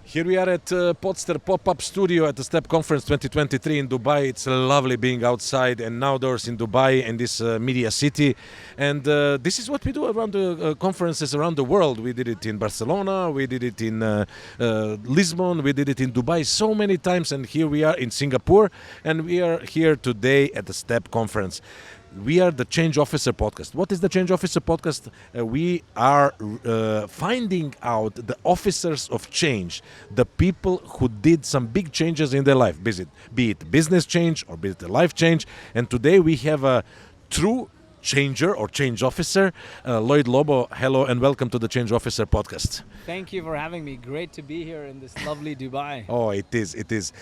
Here we are at Podster Pop-Up Studio at the STEP Conference 2023 in Dubai. It's lovely being outside and outdoors in Dubai in this media city. And this is what we do around the conferences around the world. We did it in Barcelona, we did it in Lisbon, we did it in Dubai so many times. And here we are in Singapore, and we are here today at the STEP Conference. We are the Change Officer Podcast. What is the Change Officer Podcast? We are finding out the officers of change, the people who did some big changes in their life, be it business change or be it a life change. And today we have a true changer or change officer, Lloyed Lobo. Hello and welcome to the Change Officer Podcast. Thank you for having me. Great to be here in this lovely Dubai. Oh, it is.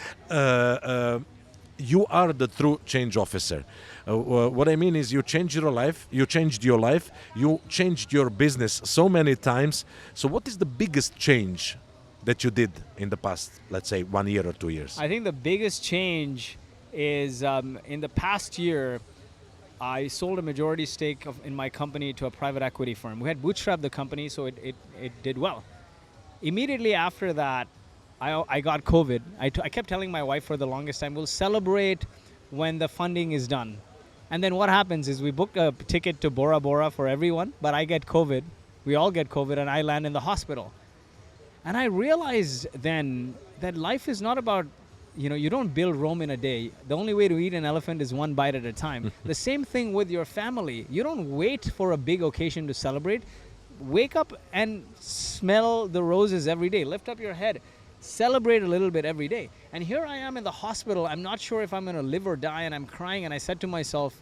You are the true change officer. What I mean is you changed your life, you changed your business so many times. So what is the biggest change that you did in the past, let's say 1 year or 2 years? I think the biggest change is in the past year, I sold a majority stake in my company to a private equity firm. We had bootstrapped the company, so it did well. Immediately after that, I got COVID. I kept telling my wife for the longest time, we'll celebrate when the funding is done. And then what happens is we book a ticket to Bora Bora for everyone, but I get COVID. We all get COVID, and I land in the hospital. And I realized then that life is not about, you don't build Rome in a day. The only way to eat an elephant is one bite at a time. The same thing with your family. You don't wait for a big occasion to celebrate. Wake up and smell the roses every day. Lift up your head. Celebrate a little bit every day. And here I am in the hospital. I'm not sure if I'm going to live or die, and I'm crying. And I said to myself,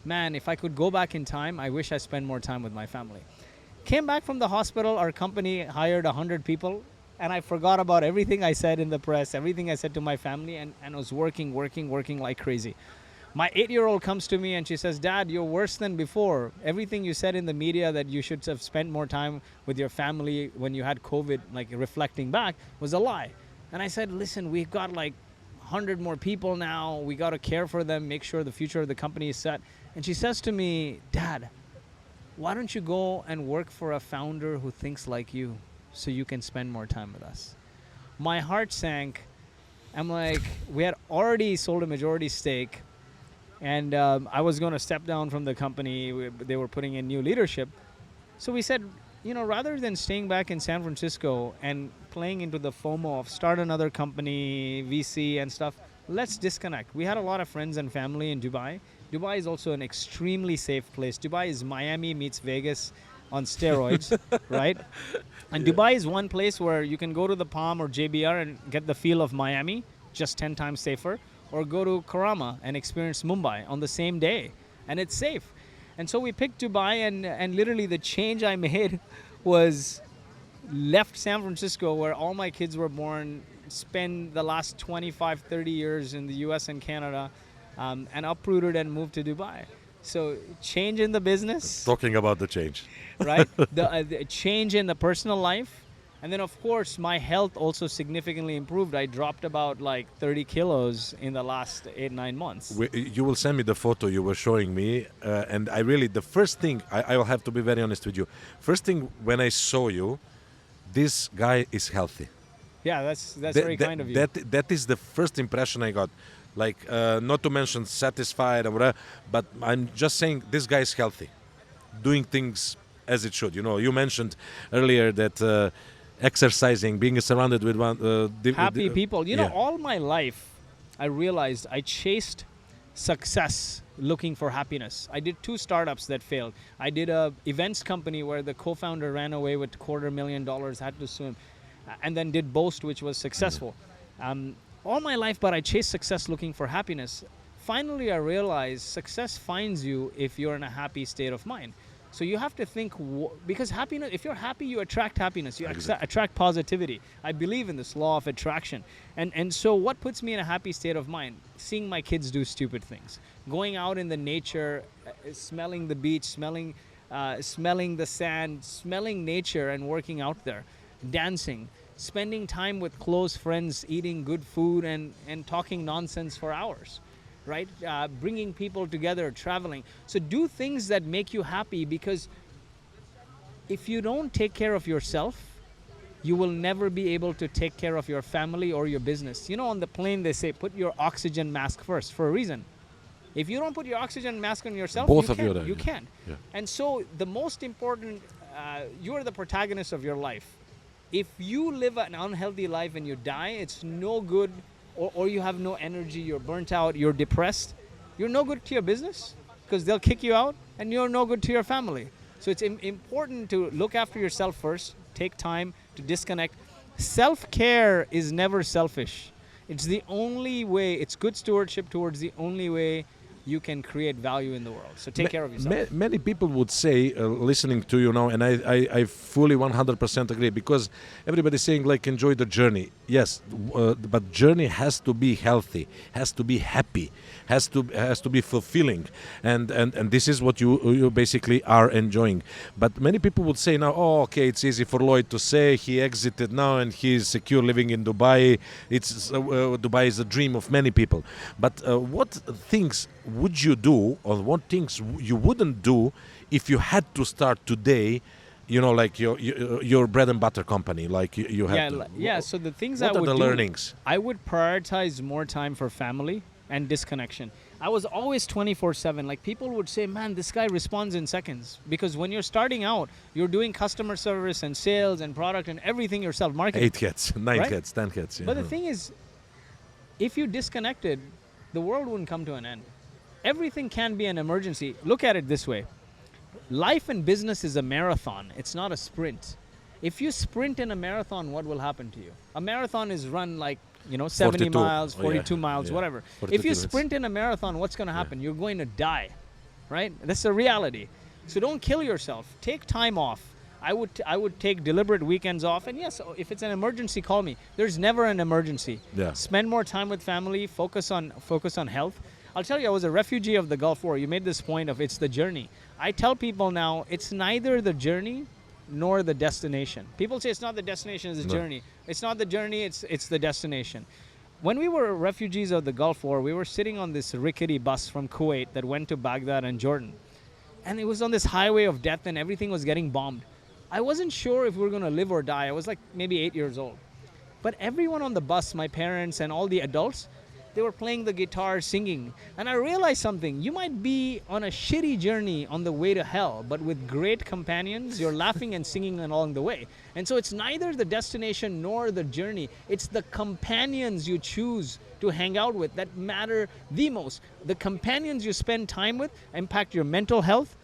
man, if I could go back in time, I wish I spent more time with my family. Came back from the hospital. Our company hired 100 people, and I forgot about everything I said in the press, everything I said to my family, and was working like crazy. My 8-year-old comes to me and she says, Dad, you're worse than before. Everything you said in the media that you should have spent more time with your family when you had COVID, like reflecting back, was a lie. And I said, listen, we've got like 100 more people now. We got to care for them, make sure the future of the company is set. And she says to me, Dad, why don't you go and work for a founder who thinks like you so you can spend more time with us? My heart sank. I'm like, we had already sold a majority stake. And I was going to step down from the company. They were putting in new leadership. So we said, rather than staying back in San Francisco and playing into the FOMO of start another company, VC and stuff, let's disconnect. We had a lot of friends and family in Dubai. Dubai is also an extremely safe place. Dubai is Miami meets Vegas on steroids, right? And Dubai is one place where you can go to the Palm or JBR and get the feel of Miami, just 10 times safer. Or go to Karama and experience Mumbai on the same day. And it's safe. And so we picked Dubai, and literally the change I made was left San Francisco, where all my kids were born, spend the last 25, 30 years in the US and Canada, and uprooted and moved to Dubai. So change in the business. Talking about the change. Right? The change in the personal life. And then, of course, my health also significantly improved. I dropped about like 30 kilos in the last 8-9 months. You will send me the photo you were showing me. And the first thing, I will have to be very honest with you. First thing, when I saw you, this guy is healthy. Yeah, that's very kind of you. That is the first impression I got. Like, not to mention satisfied or whatever, but I'm just saying this guy is healthy. Doing things as it should. You mentioned earlier that... exercising, being surrounded with happy people. All my life, I realized I chased success looking for happiness. I did 2 startups that failed. I did a events company where the co-founder ran away with $250,000, had to sue him, and then did Boast, which was successful. All my life, but I chased success looking for happiness. Finally, I realized success finds you if you're in a happy state of mind. So you have to think, because happiness, if you're happy, you attract happiness. You attract positivity. I believe in this law of attraction. And so what puts me in a happy state of mind? Seeing my kids do stupid things. Going out in the nature, smelling the beach, smelling the sand, smelling nature and working out there. Dancing. Spending time with close friends, eating good food and talking nonsense for hours. Right? Bringing people together, traveling. So do things that make you happy, because if you don't take care of yourself, you will never be able to take care of your family or your business. You know, on the plane they say, put your oxygen mask first, for a reason. If you don't put your oxygen mask on yourself, Both you of you can't. are, You yeah. can't. Yeah. And so the most important, you are the protagonist of your life. If you live an unhealthy life and you die, it's no good, or you have no energy, you're burnt out, you're depressed, you're no good to your business because they'll kick you out, and you're no good to your family. So it's important to look after yourself first, take time to disconnect. Self-care is never selfish. It's the only way, it's good stewardship towards the only way you can create value in the world. So take care of yourself. Many people would say, listening to you now, and I fully 100% agree, because everybody's saying like enjoy the journey. Yes, but journey has to be healthy, has to be happy, has to be fulfilling, and this is what you basically are enjoying. But many people would say now, oh, okay, it's easy for Lloyd to say he exited now and he's secure living in Dubai. It's Dubai is a dream of many people. But what things would you do, or what things you wouldn't do if you had to start today, you know, like your bread and butter company, like you have to. So the things What I are would the do, learnings? I would prioritize more time for family and disconnection. I was always 24/7. Like, people would say, man, this guy responds in seconds. Because when you're starting out, you're doing customer service and sales and product and everything yourself, marketing. 8 hits, 9 Right? hits, 10 hits. Yeah. But the thing is, if you disconnected, the world wouldn't come to an end. Everything can be an emergency. Look at it this way. Life and business is a marathon. It's not a sprint. If you sprint in a marathon, what will happen to you? A marathon is run like, 70 42. miles, Oh, 42 yeah. miles, Yeah. whatever. 42 If you kilometers. sprint in a marathon, what's going to happen? You're going to die, right? That's a reality. So don't kill yourself. Take time off. I would take deliberate weekends off. And yes, if it's an emergency, call me. There's never an emergency. Yeah. Spend more time with family. Focus on health. I'll tell you, I was a refugee of the Gulf War. You made this point of it's the journey. I tell people now, it's neither the journey nor the destination. People say it's not the destination, it's the journey. It's not the journey, it's the destination. When we were refugees of the Gulf War, we were sitting on this rickety bus from Kuwait that went to Baghdad and Jordan. And it was on this highway of death and everything was getting bombed. I wasn't sure if we were going to live or die. I was like maybe 8 years old. But everyone on the bus, my parents and all the adults, they were playing the guitar, singing. And I realized something. You might be on a shitty journey on the way to hell, but with great companions, you're laughing and singing along the way. And so it's neither the destination nor the journey. It's the companions you choose to hang out with that matter the most. The companions you spend time with impact your mental health,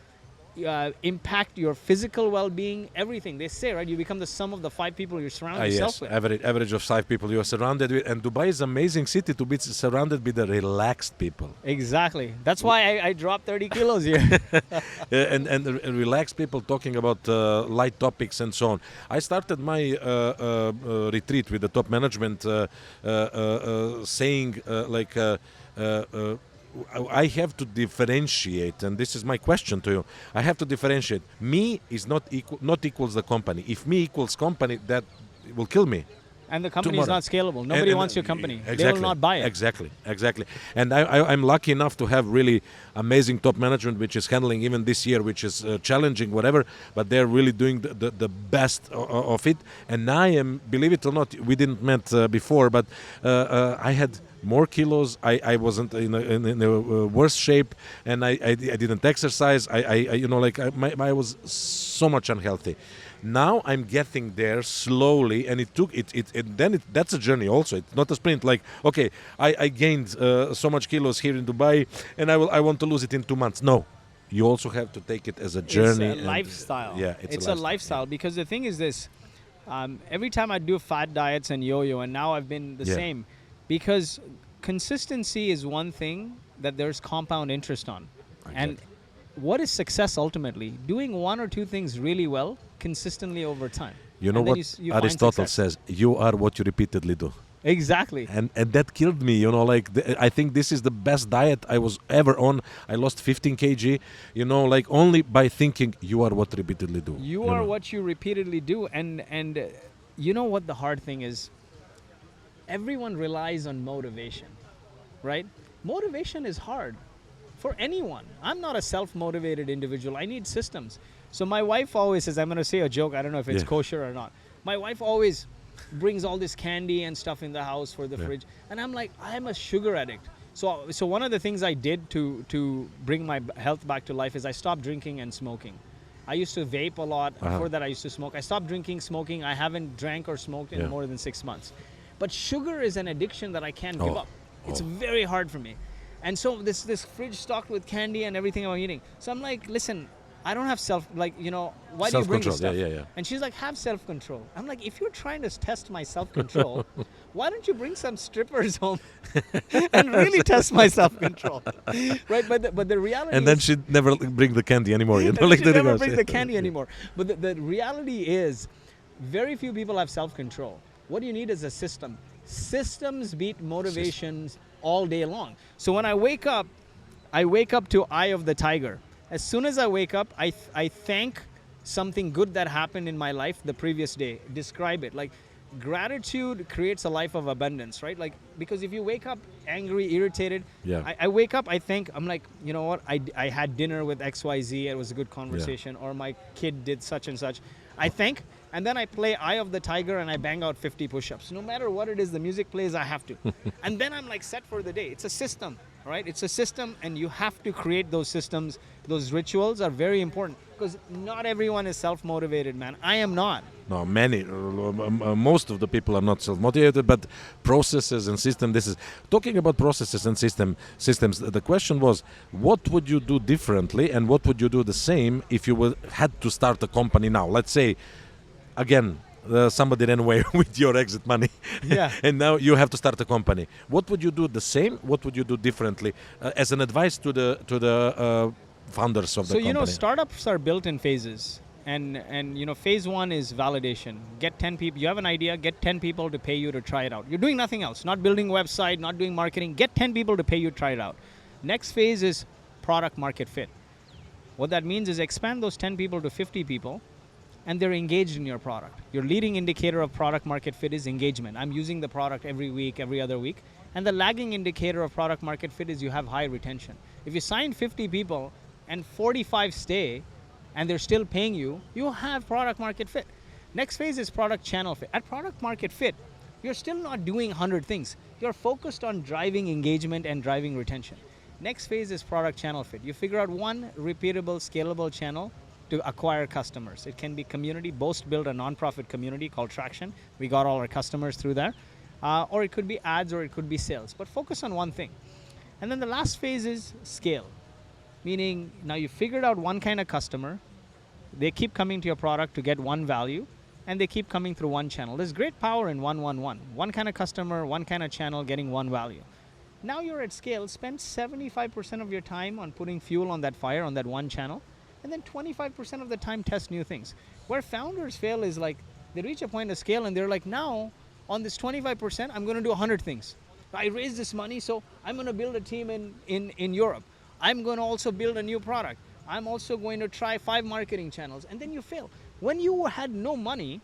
impact your physical well-being, everything. They say, right, you become the sum of the 5 people you surround yourself Yes, with. average of 5 people you are surrounded with, and Dubai is an amazing city to be surrounded with the relaxed people. Exactly. That's why I dropped 30 kilos here. And relaxed people talking about light topics and so on. I started my retreat with the top management saying I have to differentiate, and this is my question to you. I have to differentiate. Me is not equals the company. If me equals company, that will kill me. And the company is Tomorrow. not scalable. Nobody wants your company. Exactly. They will not buy it. Exactly. And I'm lucky enough to have really amazing top management, which is handling even this year, which is challenging, whatever, but they're really doing the best of it. And I am, believe it or not, we didn't met before, but I had more kilos. I wasn't in a worse shape, and I didn't exercise. I was so much unhealthy. Now I'm getting there slowly, and that's a journey also. It's not a sprint. Like, okay, I gained so much kilos here in Dubai, and I want to lose it in 2 months. No, you also have to take it as a journey. It's a lifestyle. Yeah, it's a lifestyle because the thing is this. Every time I do fat diets and yo-yo, and now I've been the same, because consistency is one thing that there's compound interest on. Exactly. And what is success ultimately? Doing 1 or 2 things really well consistently over time. You know And then what you find Aristotle success. says, you are what you repeatedly do. Exactly. And that killed me, I think this is the best diet I was ever on. I lost 15 kg, only by thinking you are what repeatedly do. You are what you repeatedly do. And you know what the hard thing is? Everyone relies on motivation, right? Motivation is hard for anyone. I'm not a self-motivated individual. I need systems. So my wife always says, I'm going to say a joke. I don't know if it's kosher or not. My wife always brings all this candy and stuff in the house for the Yeah. fridge, and I'm like, I'm a sugar addict. So one of the things I did to bring my health back to life is I stopped drinking and smoking. I used to vape a lot. Before that, I used to smoke. I stopped drinking, smoking. I haven't drank or smoked in Yeah. more than 6 months. But sugar is an addiction that I can't give Oh. up. It's very hard for me. And so this fridge stocked with candy and everything I'm eating. So I'm like, listen, I don't have why do you bring this Self-control, stuff? yeah. And she's like, have self-control. I'm like, if you're trying to test my self-control, why don't you bring some strippers home and really test my self-control, right? But the reality And then is, she'd never bring the candy anymore. You know, and like she the never guys. bring the candy anymore. But the reality is, very few people have self-control. What you need is a system. Systems beat motivations all day long. So when I wake up to Eye of the Tiger. As soon as I wake up, I thank something good that happened in my life the previous day. Describe it. Like, gratitude creates a life of abundance, right? Like, because if you wake up angry, irritated, Yeah. I wake up, I'm like, you know what? I had dinner with XYZ. It was a good conversation. Or my kid did such and such. I thank, and then I play Eye of the Tiger and I bang out 50 push-ups. No matter what it is, the music plays, I have to. And then I'm like set for the day. It's a system, right? It's a system, and you have to create those systems. Those rituals are very important because not everyone is self-motivated, man. I am not. No, most of the people are not self-motivated, but processes and system. This is talking about processes and systems. The question was, what would you do differently, and what would you do the same if you had to start a company now? Let's say, again, somebody ran away with your exit money, Yeah. and now you have to start a company. What would you do the same? What would you do differently? As an advice to the founders of the company. So, startups are built in phases. And phase one is validation. Get 10 people. You have an idea, get 10 people to pay you to try it out. You're doing nothing else. Not building a website, not doing marketing. Get 10 people to pay you to try it out. Next phase is product market fit. What that means is expand those 10 people to 50 people, and they're engaged in your product. Your leading indicator of product market fit is engagement. I'm using the product every week, every other week. And the lagging indicator of product market fit is you have high retention. If you sign 50 people and 45 stay, and they're still paying you, you have product market fit. Next phase is product channel fit. At product market fit, you're still not doing 100 things. You're focused on driving engagement and driving retention. Next phase is product channel fit. You figure out one repeatable, scalable channel to acquire customers. It can be community. Boast built a nonprofit community called Traction. We got all our customers through there. Or it could be ads, or it could be sales. But focus on one thing. And then the last phase is scale. Meaning, now you figured out one kind of customer, they keep coming to your product to get one value, and they keep coming through one channel. There's great power in 1-1-1. One kind of customer, one kind of channel, getting one value. Now you're at scale, spend 75% of your time on putting fuel on that fire, on that one channel, and then 25% of the time test new things. Where founders fail is like, they reach a point of scale and they're like, now, on this 25%, I'm going to do 100 things. I raised this money, so I'm going to build a team in Europe. I'm going to also build a new product. I'm also going to try 5 marketing channels. And then you fail. When you had no money,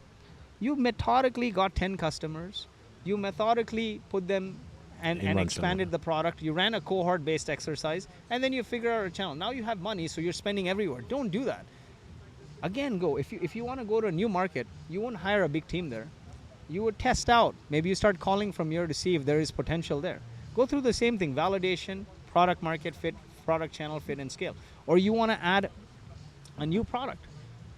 you methodically got 10 customers. You methodically put them and expanded the product. You ran a cohort-based exercise. And then you figure out a channel. Now you have money, so you're spending everywhere. Don't do that. Again, go. If you want to go to a new market, you won't hire a big team there. You would test out. Maybe you start calling from here to see if there is potential there. Go through the same thing. Validation, product market fit, product channel fit, and scale. Or you want to add a new product.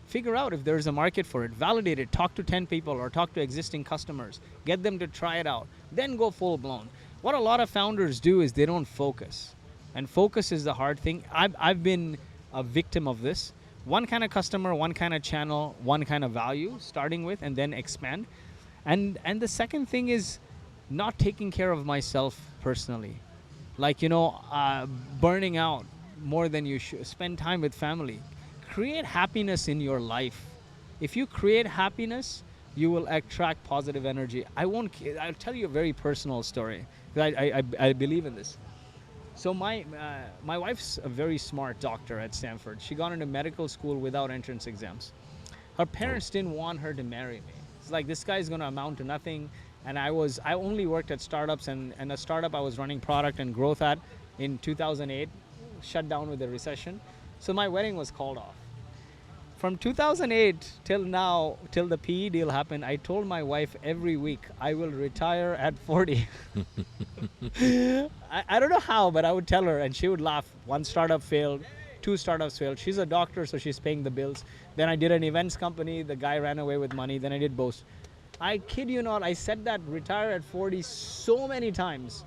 Figure out if there's a market for it. Validate it. Talk to 10 people or talk to existing customers. Get them to try it out. Then go full blown. What a lot of founders do is they don't focus. And focus is the hard thing. I've been a victim of this. One kind of customer, one kind of channel, one kind of value, starting with, and then expand. And the second thing is not taking care of myself personally. Like, burning out more than you should. Spend time with family. Create happiness in your life. If you create happiness, you will attract positive energy. I'll tell you a very personal story. I believe in this. So my wife's a very smart doctor at Stanford. She got into medical school without entrance exams. Her parents didn't want her to marry me. It's like, this guy's going to amount to nothing. And I only worked at startups, and a startup I was running product and growth at in 2008 shut down with the recession. So my wedding was called off. From 2008 till now, till the PE deal happened, I told my wife every week I will retire at 40. I don't know how, but I would tell her and she would laugh. One startup failed, two startups failed. She's a doctor, so she's paying the bills. Then I did an events company. The guy ran away with money. Then I did Boast. I kid you not, I said that retire at 40 so many times.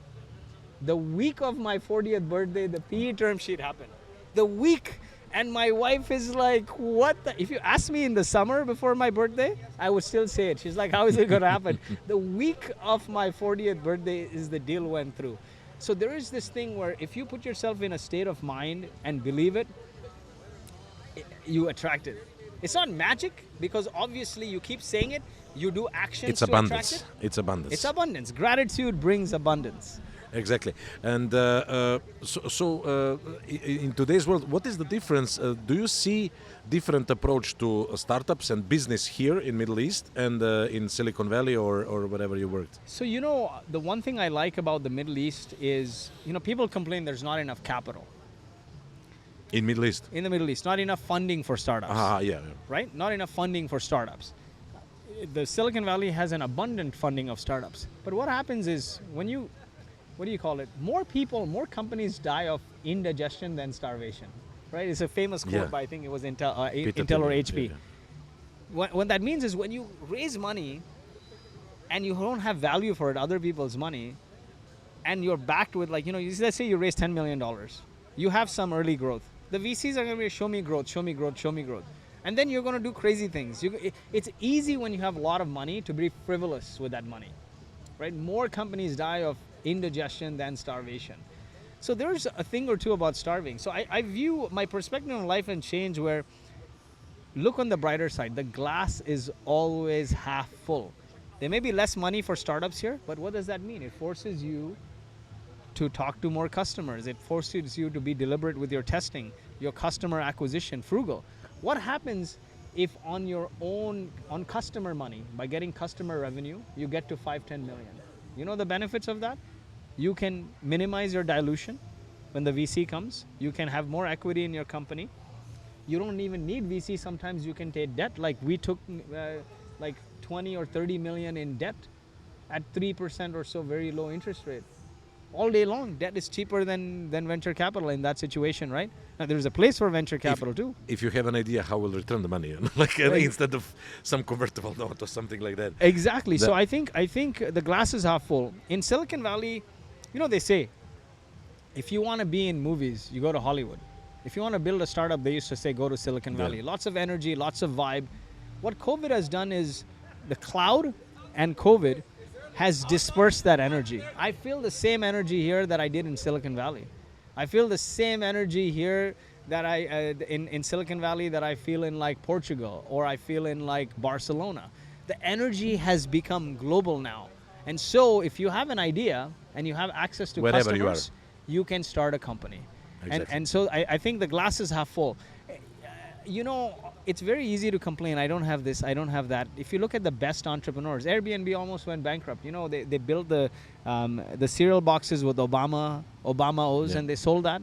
The week of my 40th birthday, the PE term sheet happened. The week. And my wife is like, what the? If you asked me in the summer before my birthday, I would still say it. She's like, how is it going to happen? The week of my 40th birthday is the deal went through. So there is this thing where if you put yourself in a state of mind and believe it, you attract it. It's not magic because obviously you keep saying it, you do actions It's to abundance. attract it. It's abundance. It's abundance. Gratitude brings abundance. Exactly. And in today's world, what is the difference? Do you see different approach to startups and business here in Middle East and in Silicon Valley or wherever you worked? So, the one thing I like about the Middle East is, people complain there's not enough capital. In Middle East? In the Middle East, not enough funding for startups. Yeah. Right? Not enough funding for startups. The Silicon Valley has an abundant funding of startups. But what happens is when you, more companies die of indigestion than starvation. Right? It's a famous quote by, I think it was Intel or HP. Yeah. What that means is when you raise money and you don't have value for it, other people's money, and you're backed with let's say you raise $10 million. You have some early growth. The VCs are going to be show me growth, show me growth, show me growth. And then you're going to do crazy things. It's easy when you have a lot of money to be frivolous with that money, right? More companies die of indigestion than starvation. So there's a thing or two about starving. So I view my perspective on life and change where look on the brighter side. The glass is always half full. There may be less money for startups here, but what does that mean? It forces you to talk to more customers. It forces you to be deliberate with your testing, your customer acquisition, frugal. What happens if on your own, on customer money, by getting customer revenue, you get to 5-10 million? You know the benefits of that? You can minimize your dilution when the VC comes. You can have more equity in your company. You don't even need VC. Sometimes you can take debt. Like we took 20 or 30 million in debt at 3% or so, very low interest rate. All day long, debt is cheaper than venture capital in that situation, right? Now, there's a place for venture capital too. If you have an idea how we'll return the money, instead of some convertible note or something like that. Exactly. So I think the glass is half full. In Silicon Valley, they say, if you want to be in movies, you go to Hollywood. If you want to build a startup, they used to say, go to Silicon Valley. Yeah. Lots of energy, lots of vibe. What COVID has done is the cloud and COVID has dispersed that energy. I feel the same energy here that I did in Silicon Valley. I feel the same energy here that in Silicon Valley that I feel in like Portugal or I feel in like Barcelona. The energy has become global now. And so if you have an idea and you have access to wherever customers, you can start a company. Exactly. And so I think the glass is half full. It's very easy to complain, I don't have this, I don't have that. If you look at the best entrepreneurs, Airbnb almost went bankrupt. They built the cereal boxes with Obama-O's, and they sold that,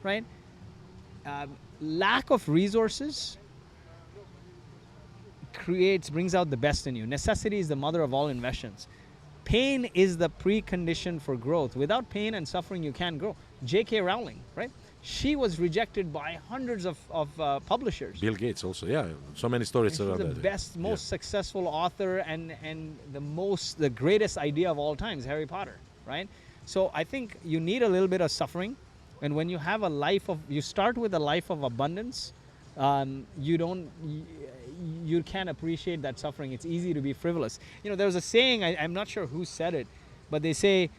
right? Lack of resources brings out the best in you. Necessity is the mother of all inventions. Pain is the precondition for growth. Without pain and suffering, you can't grow. J.K. Rowling, right? She was rejected by hundreds of publishers. Bill Gates also, so many stories around that. She's the best, most successful author and the greatest idea of all times, Harry Potter, right? So I think you need a little bit of suffering, and when you have you start with a life of abundance, you can't appreciate that suffering. It's easy to be frivolous. There's a saying, I'm not sure who said it, but they say,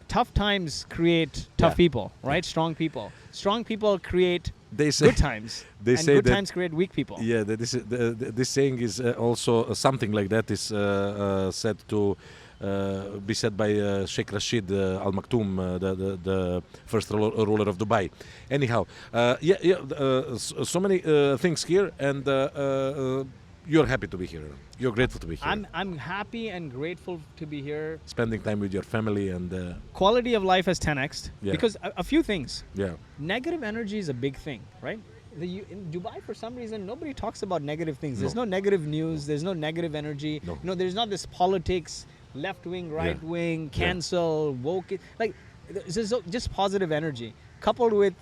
tough times create tough people, right? Strong people. Strong people create good times. They say good times create weak people. Yeah, this saying is also something like that is said to be said by Sheikh Rashid Al Maktoum, the first ruler of Dubai. Anyhow, so many things here, and you're happy to be here. You're grateful to be here. I'm happy and grateful to be here. Spending time with your family and quality of life has 10x'd because a few things. Yeah. Negative energy is a big thing, right? In Dubai, for some reason, nobody talks about negative things. There's no negative news. There's no negative energy. No. There's not this politics, left wing, right wing, cancel, woke. Like, it's just positive energy, coupled with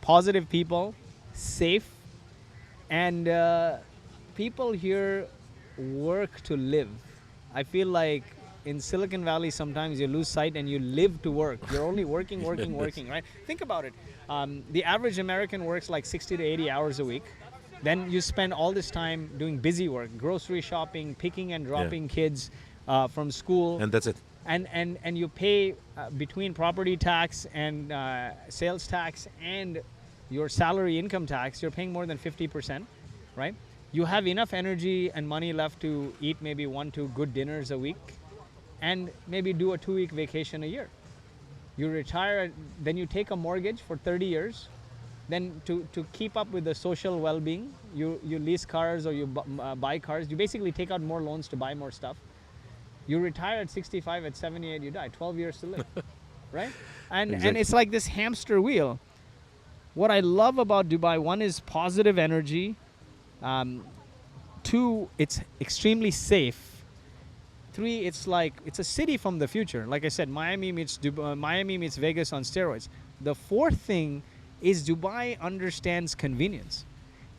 positive people, safe, and people here work to live. I feel like in Silicon Valley, sometimes you lose sight and you live to work. You're only working, working, right? Think about it. The average American works like 60 to 80 hours a week. Then you spend all this time doing busy work, grocery shopping, picking and dropping kids from school. And that's it. And you pay between property tax and sales tax and your salary income tax, you're paying more than 50%, right? You have enough energy and money left to eat maybe 1-2 good dinners a week and maybe do a 2-week vacation a year. You retire, then you take a mortgage for 30 years. Then to keep up with the social well-being, you lease cars or you buy cars. You basically take out more loans to buy more stuff. You retire at 65, at 78 you die, 12 years to live, right? And it's like this hamster wheel. What I love about Dubai, one is positive energy. 2, it's extremely safe. 3, it's a city from the future. Like I said, Miami meets Vegas on steroids. The 4th thing is Dubai understands convenience.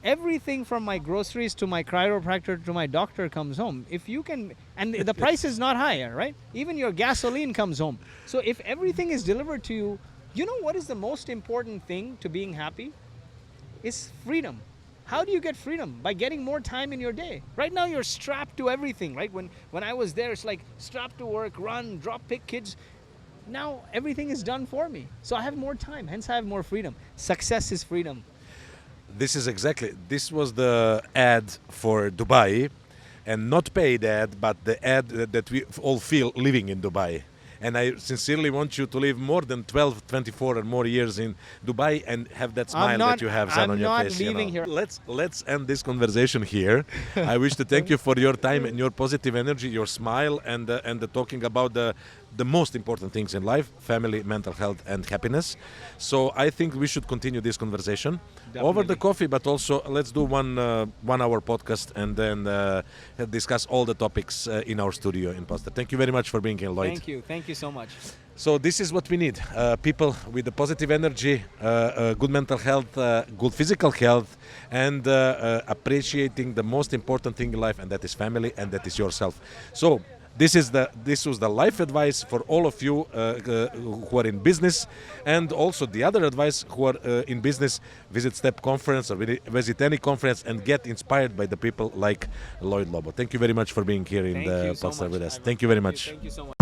Everything from my groceries to my chiropractor to my doctor comes home. If you can, and the price is not higher, right? Even your gasoline comes home. So if everything is delivered to you, you know what is the most important thing to being happy? Is freedom. How do you get freedom? By getting more time in your day. Right now you're strapped to everything, right? When I was there, it's like strapped to work, run, drop, pick kids. Now everything is done for me. So I have more time, hence I have more freedom. Success is freedom. This was the ad for Dubai, and not paid ad, but the ad that we all feel living in Dubai. And I sincerely want you to live more than 12, 24 or more years in Dubai and have that smile that you have on your face. I'm not leaving here. Let's end this conversation here. I wish to thank you for your time and your positive energy, your smile, and the talking about the most important things in life: family, mental health, and happiness. So I think we should continue this conversation over the coffee, but also let's do one hour podcast and then discuss all the topics in our studio in Pastor. Thank you very much for being here, Lloyd. Thank you so much. So this is what we need: people with the positive energy, good mental health, good physical health, and appreciating the most important thing in life, and that is family, and that is yourself. So this was the life advice for all of you who are in business, and also the other advice who are in business. Visit STEP conference or visit any conference and get inspired by the people like Lloyed Lobo. Thank you very much for being here in the podcast with us. Thank you very much. Thank you so much.